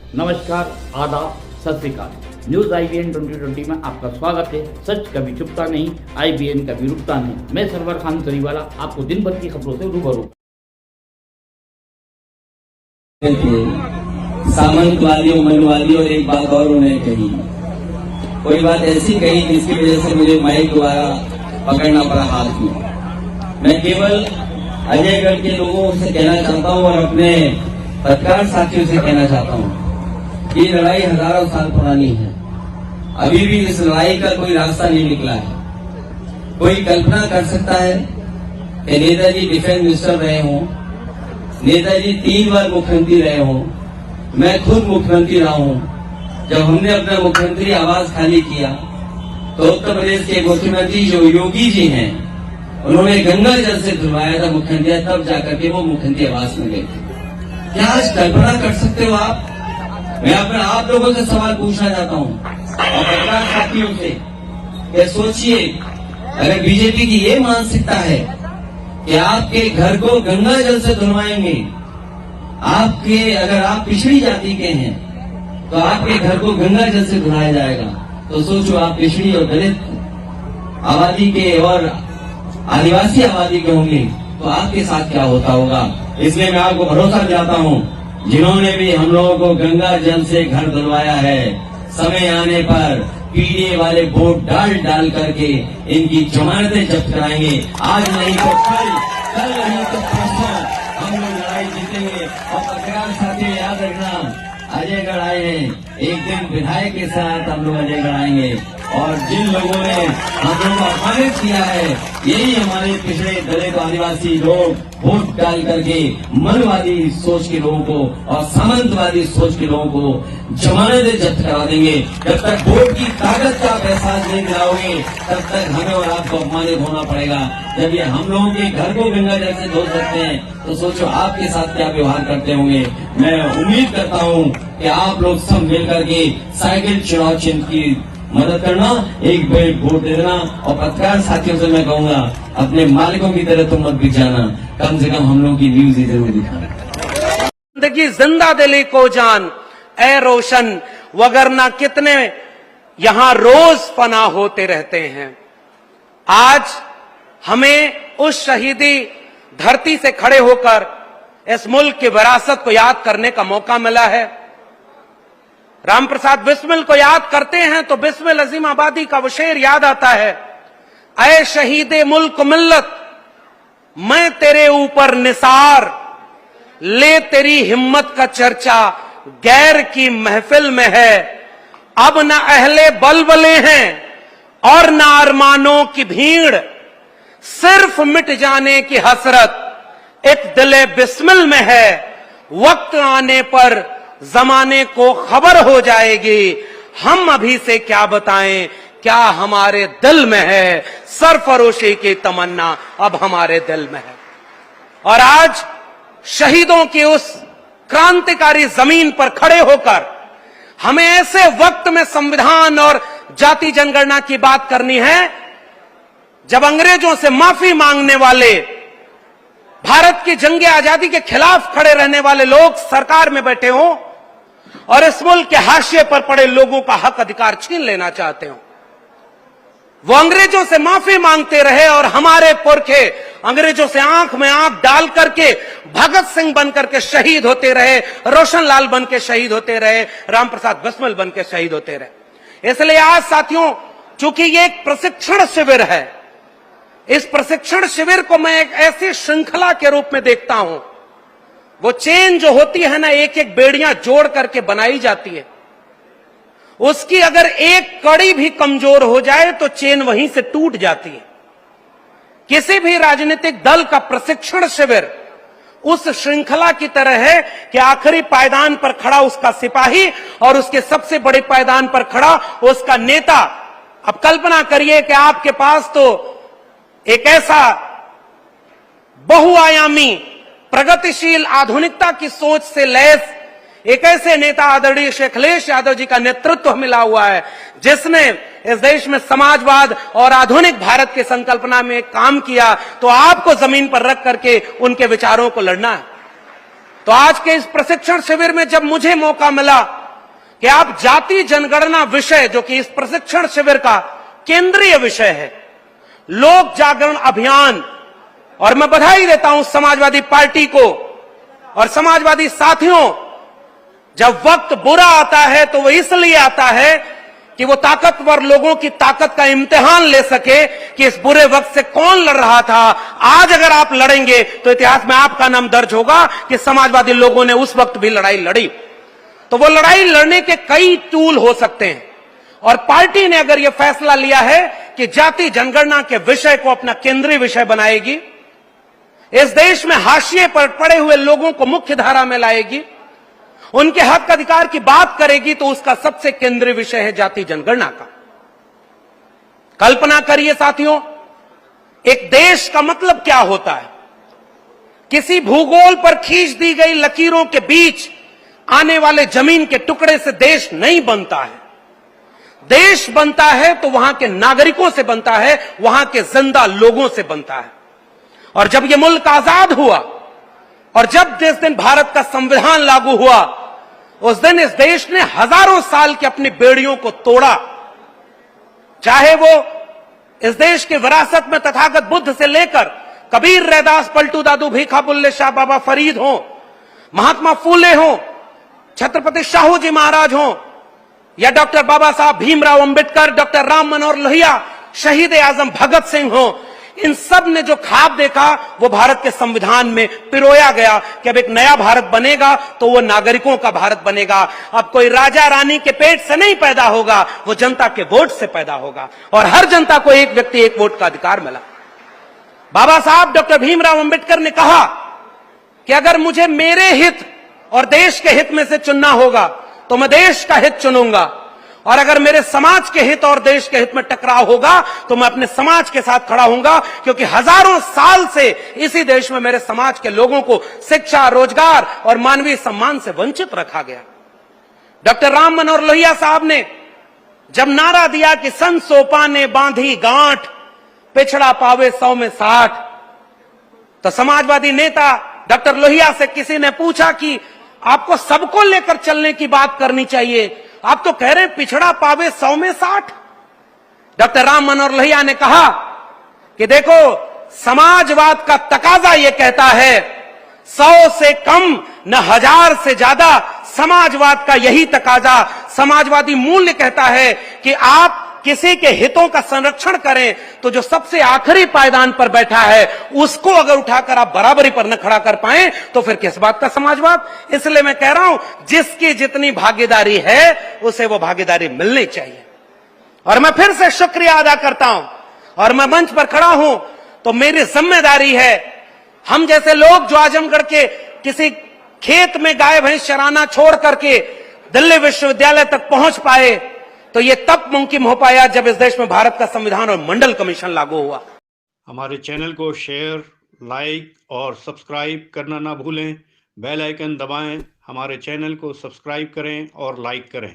नमस्कार, आदाब, सत श्री अकाल। न्यूज IBN 2020 में आपका स्वागत है। सच कभी छुपता नहीं, IBN कभी रुकता नहीं। मैं सरवर खान तरीवाला आपको दिन भर की खबरों से रूबरू। सामंतवादियों, मनवादियों और एक बात और उन्होंने कही, कोई बात ऐसी कही जिसकी वजह से मुझे माइक द्वारा पकड़ना पड़ा हाथ में। मैं केवल अजयगढ़ के लोगों से कहना चाहता हूं और अपने पत्रकार साथियों से कहना चाहता हूं, ये लड़ाई हजारों साल पुरानी है। अभी भी इस लड़ाई का कोई रास्ता नहीं निकला है। कोई कल्पना कर सकता है कि नेताजी डिफेंस मिनिस्टर रहे हों, नेताजी 3 बार मुख्यमंत्री रहे हों, मैं खुद मुख्यमंत्री रहा हूं। जब हमने अपना मुख्यमंत्री आवास खाली किया तो उत्तर प्रदेश के मुख्यमंत्री जो योगी जी हैं, उन्होंने गंगा जल से धुलवाया था मुख्यमंत्री, तब जाकर के वो मुख्यमंत्री आवास में गए थे। क्या आज कल्पना कर सकते हो आप? मैं अपने आप लोगों से सवाल पूछना चाहता हूं और पत्रकार साथियों से कि सोचिए, अगर बीजेपी की ये मानसिकता है कि आपके घर को गंगा जल से धुलवाएंगे, अगर आप पिछड़ी जाति के हैं तो आपके घर को गंगा जल से धुलाया जाएगा, तो सोचो आप पिछड़ी और दलित आबादी के और आदिवासी आबादी के होंगे तो आपके साथ क्या होता होगा। इसलिए मैं आपको भरोसा दिलाता हूं, जिन्होंने भी हम लोगों को गंगा जल से घर धुलवाया है, समय आने पर पीडीए वाले वोट डाल करके इनकी जमानतें जब्त कराएंगे। आज नहीं तो कल नहीं तो परसों हम लोग लड़ाई जीतेंगे। और पत्रकार साथी याद रखना, अजयगढ़ आए हैं, एक दिन विधायक के साथ हम लोग अजयगढ़ आएंगे और जिन लोगों ने हम लोगों को अपमानित किया है, यही हमारे पिछड़े दलित आदिवासी लोग वोट डाल करके मनवादी सोच के लोगों को और सामंतवादी सोच के लोगों को जमानतें जब्त करा देंगे। जब तक वोट की ताकत का आप एहसास नहीं दिलाओगे, तब तक हमें और आपको अपमानित होना पड़ेगा। जब ये हम लोगों के घर को गंगा जल से धो सकते हैं तो सोचो आपके साथ क्या व्यवहार करते होंगे। मैं उम्मीद करता हूँ कि आप लोग सब मिलकर के साइकिल चुनाव चिन्ह की मदद करना, एक बेर वोट दे देना। और पत्रकार साथियों से मैं कहूंगा, अपने मालिकों की तरह तुम मत बिक जाना, कम से कम हम लोग की न्यूज जरूर दिखाना। जिंदगी जिंदा दिली को जान ए रोशन, वगरना कितने यहां रोज फना होते रहते हैं। आज हमें उस शहीदी धरती से खड़े होकर इस मुल्क की विरासत को याद करने का मौका मिला है। राम प्रसाद बिस्मिल को याद करते हैं तो बिस्मिल अजीम आबादी का वो शेर याद आता है, ऐ शहीदे मुल्क मिल्लत मैं तेरे ऊपर निसार, ले तेरी हिम्मत का चर्चा गैर की महफिल में है। अब न अहले बलबले हैं और न अरमानों की भीड़, सिर्फ मिट जाने की हसरत एक दिले बिस्मिल में है। वक्त आने पर जमाने को खबर हो जाएगी, हम अभी से क्या बताएं क्या हमारे दिल में है। सरफरोशी की तमन्ना अब हमारे दिल में है। और आज शहीदों की उस क्रांतिकारी जमीन पर खड़े होकर हमें ऐसे वक्त में संविधान और जाति जनगणना की बात करनी है जब अंग्रेजों से माफी मांगने वाले, भारत की जंगे आजादी के खिलाफ खड़े रहने वाले लोग सरकार में बैठे हों और इस मुल्क के हाशिए पर पड़े लोगों का हक अधिकार छीन लेना चाहते हो। वो अंग्रेजों से माफी मांगते रहे और हमारे पुरखे अंग्रेजों से आंख में आंख डाल करके भगत सिंह बनकर के शहीद होते रहे, रोशन लाल बन के शहीद होते रहे, राम प्रसाद बिस्मिल बन के शहीद होते रहे। इसलिए आज साथियों, चूंकि ये एक प्रशिक्षण शिविर है, इस प्रशिक्षण शिविर को मैं एक ऐसी श्रृंखला के रूप में देखता हूं। वो चेन जो होती है ना, एक एक बेड़ियां जोड़ करके बनाई जाती है, उसकी अगर एक कड़ी भी कमजोर हो जाए तो चेन वहीं से टूट जाती है। किसी भी राजनीतिक दल का प्रशिक्षण शिविर उस श्रृंखला की तरह है कि आखिरी पायदान पर खड़ा उसका सिपाही और उसके सबसे बड़े पायदान पर खड़ा उसका नेता। अब कल्पना करिए कि आपके पास तो एक ऐसा बहुआयामी प्रगतिशील आधुनिकता की सोच से लैस एक ऐसे नेता आदरणीय शेख अखिलेश यादव जी का नेतृत्व मिला हुआ है, जिसने इस देश में समाजवाद और आधुनिक भारत की संकल्पना में काम किया। तो आपको जमीन पर रख करके उनके विचारों को लड़ना है। तो आज के इस प्रशिक्षण शिविर में जब मुझे मौका मिला कि आप जाति जनगणना विषय, जो कि इस प्रशिक्षण शिविर का केंद्रीय विषय है, लोक जागरण अभियान, और मैं बधाई देता हूं समाजवादी पार्टी को और समाजवादी साथियों, जब वक्त बुरा आता है तो वो इसलिए आता है कि वो ताकतवर लोगों की ताकत का इम्तिहान ले सके कि इस बुरे वक्त से कौन लड़ रहा था। आज अगर आप लड़ेंगे तो इतिहास में आपका नाम दर्ज होगा कि समाजवादी लोगों ने उस वक्त भी लड़ाई लड़ी। तो वो लड़ाई लड़ने के कई टूल हो सकते हैं, और पार्टी ने अगर यह फैसला लिया है कि जाति जनगणना के विषय को अपना केंद्रीय विषय बनाएगी, इस देश में हाशिए पर पड़े हुए लोगों को मुख्य धारा में लाएगी, उनके हक अधिकार की बात करेगी, तो उसका सबसे केंद्रीय विषय है जाति जनगणना का। कल्पना करिए साथियों, एक देश का मतलब क्या होता है। किसी भूगोल पर खींच दी गई लकीरों के बीच आने वाले जमीन के टुकड़े से देश नहीं बनता है। देश बनता है तो वहां के नागरिकों से बनता है, वहां के जिंदा लोगों से बनता है। और जब यह मुल्क आजाद हुआ और जब जिस दिन भारत का संविधान लागू हुआ, उस दिन इस देश ने हजारों साल की अपनी बेड़ियों को तोड़ा। चाहे वो इस देश की विरासत में तथागत बुद्ध से लेकर कबीर, रैदास, पलटू दादू, भीखा, बुल्ले शाह, बाबा फरीद हो, महात्मा फूले हो, छत्रपति शाहू जी महाराज हो, या डॉक्टर बाबा साहब भीमराव अंबेडकर, डॉक्टर राम मनोहर लोहिया, शहीद आजम भगत सिंह हो, इन सब ने जो ख्वाब देखा वो भारत के संविधान में पिरोया गया कि अब एक नया भारत बनेगा तो वो नागरिकों का भारत बनेगा। अब कोई राजा रानी के पेट से नहीं पैदा होगा, वो जनता के वोट से पैदा होगा, और हर जनता को एक व्यक्ति एक वोट का अधिकार मिला। बाबा साहब डॉक्टर भीमराव अंबेडकर ने कहा कि अगर मुझे मेरे हित और देश के हित में से चुनना होगा तो मैं देश का हित चुनूंगा, और अगर मेरे समाज के हित और देश के हित में टकराव होगा तो मैं अपने समाज के साथ खड़ा होऊंगा, क्योंकि हजारों साल से इसी देश में मेरे समाज के लोगों को शिक्षा, रोजगार और मानवीय सम्मान से वंचित रखा गया। डॉक्टर राम मनोहर लोहिया साहब ने जब नारा दिया कि संत सोपा ने बांधी गांठ, पिछड़ा पावे 100 में 60, तो समाजवादी नेता डॉक्टर लोहिया से किसी ने पूछा कि आपको सबको लेकर चलने की बात करनी चाहिए, आप तो कह रहे हैं पिछड़ा पावे 100 में 60। डॉक्टर राम मनोहर लोहिया ने कहा कि देखो, समाजवाद का तकाजा यह कहता है 100 से कम न 1000 से ज्यादा, समाजवाद का यही तकाजा, समाजवादी मूल्य कहता है कि आप किसी के हितों का संरक्षण करें तो जो सबसे आखिरी पायदान पर बैठा है उसको अगर उठाकर आप बराबरी पर न खड़ा कर पाए तो फिर किस बात का समाजवाद। इसलिए मैं कह रहा हूं, जिसकी जितनी भागीदारी है उसे वो भागीदारी मिलनी चाहिए। और मैं फिर से शुक्रिया अदा करता हूं, और मैं मंच पर खड़ा हूं तो मेरी जिम्मेदारी है, हम जैसे लोग जो आजमगढ़ के किसी खेत में गाय भैंस चराना छोड़ करके दिल्ली विश्वविद्यालय तक पहुंच पाए, तो ये तब मुमकिन हो पाया जब इस देश में भारत का संविधान और मंडल कमीशन लागू हुआ। हमारे चैनल को शेयर, लाइक और सब्सक्राइब करना ना भूलें। बेल आइकन दबाएं, हमारे चैनल को सब्सक्राइब करें और लाइक करें।